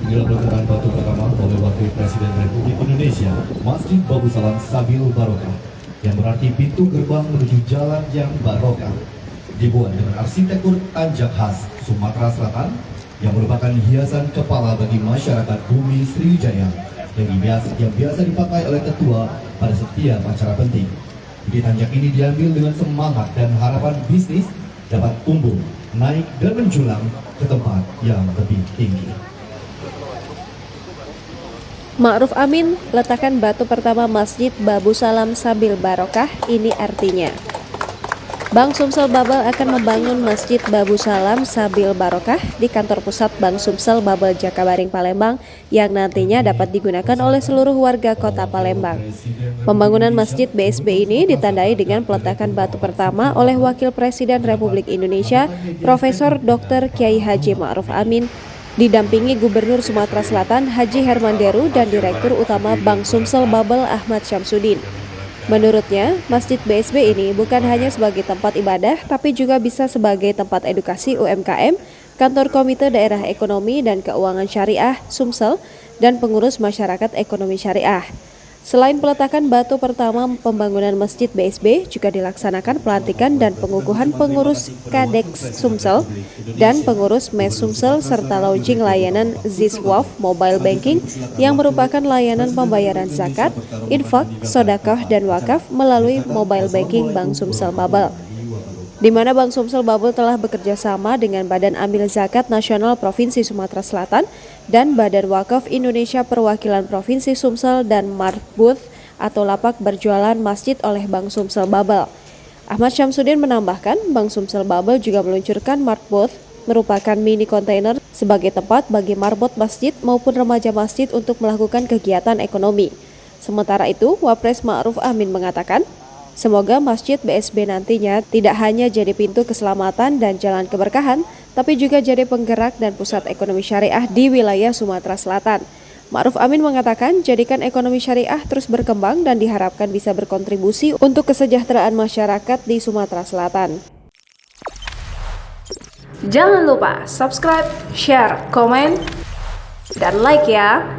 Inilah peletakan batu pertama oleh Wakil Presiden Republik Indonesia, Masjid Babu Salam Sabil Barokah, yang berarti pintu gerbang menuju jalan yang barokah. Dibuat dengan arsitektur tanjak khas Sumatera Selatan, yang merupakan hiasan kepala bagi masyarakat Bumi Sriwijaya, yang biasa dipakai oleh ketua pada setiap acara penting. Di tanjak ini diambil dengan semangat dan harapan bisnis dapat tumbuh, naik dan menjulang ke tempat yang lebih tinggi. Ma'ruf Amin letakkan batu pertama Masjid Babu Salam Sabil Barokah. Ini artinya Bank Sumsel Babel akan membangun Masjid Babu Salam Sabil Barokah di kantor pusat Bank Sumsel Babel Jakabaring Palembang yang nantinya dapat digunakan oleh seluruh warga kota Palembang. Pembangunan Masjid BSB ini ditandai dengan peletakan batu pertama oleh Wakil Presiden Republik Indonesia Profesor Dr. Kiai Haji Ma'ruf Amin, didampingi Gubernur Sumatera Selatan Haji Herman Deru dan Direktur Utama Bank Sumsel Babel Ahmad Syamsuddin. Menurutnya, Masjid BSB ini bukan hanya sebagai tempat ibadah, tapi juga bisa sebagai tempat edukasi UMKM, kantor Komite Daerah Ekonomi dan Keuangan Syariah Sumsel, dan pengurus masyarakat ekonomi syariah. Selain peletakan batu pertama pembangunan Masjid BSB, juga dilaksanakan pelantikan dan pengukuhan pengurus Kadeks Sumsel dan pengurus Mes Sumsel serta launching layanan Ziswaf Mobile Banking yang merupakan layanan pembayaran zakat, infak, sedekah dan wakaf melalui Mobile Banking Bank Sumsel Babel, di mana Bank Sumsel Babel telah bekerja sama dengan Badan Amil Zakat Nasional Provinsi Sumatera Selatan dan Badan Wakaf Indonesia Perwakilan Provinsi Sumsel dan Marbooth atau lapak berjualan masjid oleh Bank Sumsel Babel. Ahmad Syamsuddin menambahkan, Bank Sumsel Babel juga meluncurkan Marbooth, merupakan mini kontainer sebagai tempat bagi marbot masjid maupun remaja masjid untuk melakukan kegiatan ekonomi. Sementara itu, Wapres Ma'ruf Amin mengatakan, semoga Masjid BSB nantinya tidak hanya jadi pintu keselamatan dan jalan keberkahan, tapi juga jadi penggerak dan pusat ekonomi syariah di wilayah Sumatera Selatan. Ma'ruf Amin mengatakan, jadikan ekonomi syariah terus berkembang dan diharapkan bisa berkontribusi untuk kesejahteraan masyarakat di Sumatera Selatan. Jangan lupa subscribe, share, komen, dan like ya!